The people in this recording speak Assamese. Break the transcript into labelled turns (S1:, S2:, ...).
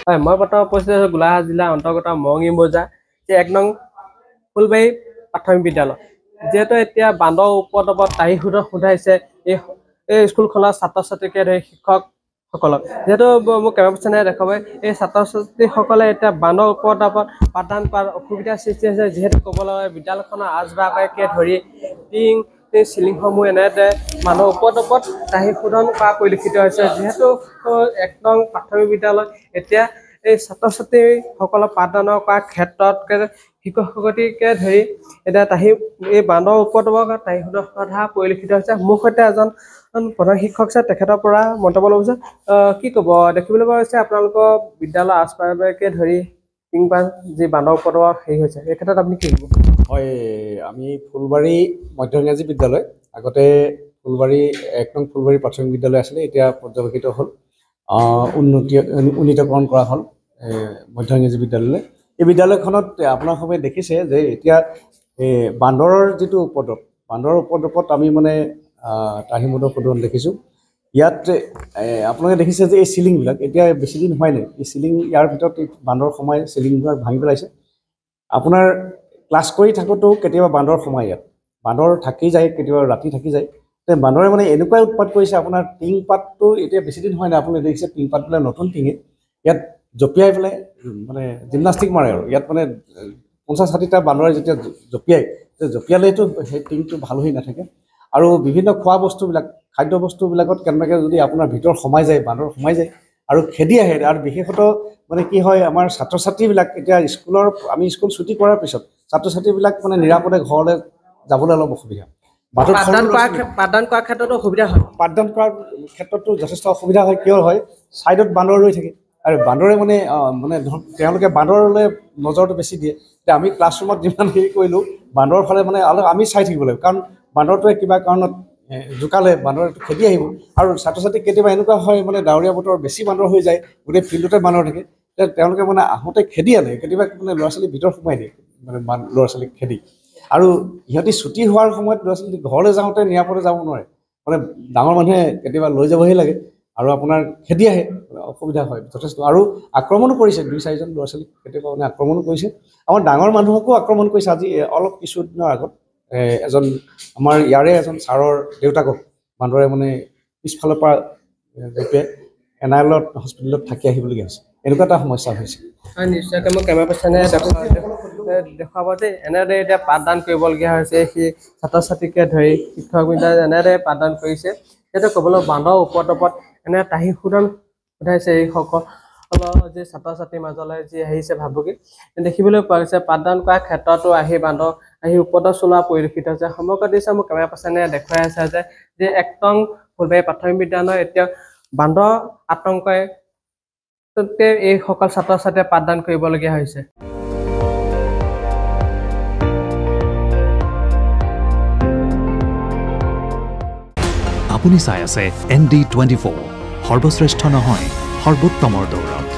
S1: হয়, মই বৰ্তমান উপস্থিত আছোঁ গোলাঘাট জিলাৰ অন্তৰ্গত মৰঙি মৌজা যে ১ নং ফুলবাৰী প্ৰাথমিক বিদ্যালয়। যিহেতু এতিয়া বান্দৰ উপদ্ৰৱত তাৰিখ সোধাইছে এই স্কুলখনৰ ছাত্ৰ-ছাত্ৰীকে ধৰি শিক্ষকসকলক। যিহেতু মোক কেমেৰা পাৰ্চনে দেখাব, এই ছাত্ৰ-ছাত্ৰীসকলে এতিয়া বান্দৰ উপদ্ৰৱত পাঠদান কৰাত অসুবিধাৰ সৃষ্টি হৈছে। যিহেতু ক'বলৈ গ'লে বিদ্যালয়খনৰ আচবাবকে ধৰি টিং চিলিংসমূহ এনেদৰে মানুহৰ উপদ্ৰৱত তাৰিখ শোধন কৰা পৰিলক্ষিত হৈছে। যিহেতু ১ নং প্ৰাথমিক বিদ্যালয় এতিয়া এই ছাত্ৰ-ছাত্ৰীসকলক পাঠদানৰ কৰাৰ ক্ষেত্ৰত শিক্ষক-শিক্ষয়িত্ৰীকে ধৰি এতিয়া এই বান্দৰ উপদ্ৰৱৰ তাৰিখ সোধা পৰিলক্ষিত হৈছে। মোৰ সৈতে এজন প্ৰধান শিক্ষক আছে, তেখেতৰ পৰা মন্তব্য ল'ব বিচাৰিছোঁ। কি ক'ব, দেখিবলৈ পোৱা হৈছে আপোনালোকৰ বিদ্যালয়ৰ আচবাবকে ধৰি টিংপাত যি বান্দৰ উপদ্ৰৱ হৈছে, এই ক্ষেত্ৰত আপুনি কি ক'ব?
S2: হয়, আমি ফুলবাৰী মধ্য ইংৰাজী বিদ্যালয়, আগতে ফুলবাৰী ১ নং ফুলবাৰী প্ৰাথমিক বিদ্যালয় আছিলে, এতিয়া পৰ্যবেক্ষিত হ'ল, উন্নীতকৰণ কৰা হ'ল মধ্য ইংৰাজী বিদ্যালয়লৈ। এই বিদ্যালয়খনত আপোনালোকে দেখিছে যে এতিয়া বান্দৰৰ যিটো উপদ্ৰৱ, বান্দৰৰ উপদ্ৰৱত আমি মানে তাহিমুদৰ শোধন দেখিছোঁ। ইয়াত আপোনালোকে দেখিছে যে এই চিলিংবিলাক এতিয়া বেছি দিন হোৱাই নাই, এই চিলিং ইয়াৰ ভিতৰত বান্দৰ সোমাই চিলিংবিলাক ভাঙি পেলাইছে। আপোনাৰ ক্লাছ কৰি থাকোঁতেও কেতিয়াবা বান্দৰ সোমায়, ইয়াত বান্দৰ থাকি যায়, কেতিয়াবা ৰাতি থাকি যায়। বান্দৰে মানে এনেকুৱাই উৎপাত কৰিছে, আপোনাৰ টিং পাতটো এতিয়া বেছি দিন হোৱা নাই, আপুনি দেখিছে টিং পাতবিলাক নতুন টিঙে ইয়াত জঁপিয়াই পেলাই মানে জিমনাষ্টিক মাৰে। আৰু ইয়াত মানে ৫০-৬০টা বান্দৰে যেতিয়া জঁপিয়ালেতো সেই টিংটো ভাল হৈ নাথাকে। আৰু বিভিন্ন খোৱা বস্তুবিলাক, খাদ্য বস্তুবিলাকত কেনেবাকৈ যদি আপোনাৰ ভিতৰত সোমাই যায়, বান্দৰ সোমাই যায় আৰু খেদি আহে। আৰু বিশেষত মানে কি হয়, আমাৰ ছাত্ৰ-ছাত্ৰীবিলাক এতিয়া আমি স্কুল ছুটি কৰাৰ পিছত ছাত্ৰ-ছাত্ৰীবিলাক মানে নিৰাপদে ঘৰলৈ যাবলৈ অলপ অসুবিধা।
S1: পাঠদান কৰাৰ ক্ষেত্ৰতো অসুবিধা হয়।
S2: পাঠদান কৰাৰ ক্ষেত্ৰতো যথেষ্ট অসুবিধা হয়। কিয় হয়, ছাইডত বান্দৰ ৰৈ থাকে আৰু বান্দৰে মানে তেওঁলোকে বান্দৰলৈ নজৰটো বেছি দিয়ে। এতিয়া আমি ক্লাছৰুমত যিমান হেৰি কৰিলোঁ, বান্দৰৰ ফালে মানে অলপ আমি চাই থাকিব লাগিব, কাৰণ বান্দৰটোৱে কিবা কাৰণত জোকালে বান্দৰটো খেদি আহিব। আৰু ছাত্ৰ-ছাত্ৰী কেতিয়াবা এনেকুৱা হয়, মানে ডাৱৰীয়া বতৰ বেছি বান্দৰ হৈ যায়, গোটেই ফিল্ডতে বান্দৰ থাকে, তেওঁলোকে মানে আহোঁতে খেদি আনে, কেতিয়াবা মানে ল'ৰা-ছোৱালী ভিতৰত সোমাই দিয়ে, মানে ল'ৰা-ছোৱালীক খেদি। আৰু সিহঁতি ছুটি হোৱাৰ সময়ত ল'ৰা-ছোৱালী ঘৰলৈ যাওঁতে নিৰাপদে যাব নোৱাৰে, মানে ডাঙৰ মানুহে কেতিয়াবা লৈ যাবহি লাগে আৰু আপোনাৰ খেদি আহে, অসুবিধা হয় যথেষ্ট। আৰু আক্ৰমণো কৰিছে, ২-৪জন ল'ৰা-ছোৱালীক কেতিয়াবা মানে আক্ৰমণো কৰিছে। আমাৰ ডাঙৰ মানুহকো আক্ৰমণ কৰিছে। আজি অলপ কিছুদিনৰ আগত আমাৰ ইয়াৰে এজন ছাৰৰ দেউতাকক বান্দৰে মানে পিছফালৰ পৰা জঁপিয়াই এনাইলত হস্পিটেলত থাকি আহিবলগীয়া হৈছে। এনেকুৱা এটা সমস্যা হৈছে।
S1: হয়, নিশ্চয়কৈ মই কেমেৰা পাৰ্চনে দেখুৱাব যে এনেদৰে এতিয়া পাঠদান কৰিবলগীয়া হৈছে। সেই ছাত্ৰ-ছাত্ৰীকে ধৰি শিক্ষকবিদ্যালয় এনেদৰে পাঠদান কৰিছে। যিহেতু ক'বলৈ বান্দৰ উপদ্ৰৱত এনে তাৰিখ সোধাইছে এইসকলৰ যি ছাত্ৰ-ছাত্ৰীৰ মাজলৈ যি আহিছে ভাবুকি দেখিবলৈ পোৱা গৈছে। পাঠদান কৰাৰ ক্ষেত্ৰতো বান্দৰ আহি উপদ্ৰৱ চলোৱা পৰিলক্ষিত হৈছে। সমগ্ৰ দৃশ্য মোক কেমেৰা পাৰ্চনে দেখুৱাই আছে যে ১ নং ফুলবাৰী প্ৰাথমিক বিদ্যালয় এতিয়া বান্দৰ আতংকই এইসকল ছাত্ৰ-ছাত্ৰীয়ে পাঠদান কৰিবলগীয়া হৈছে।
S3: আপুনি চাই আছে ND24, সৰ্বশ্ৰেষ্ঠ নহয়, সৰ্বোত্তমৰ দৌৰ।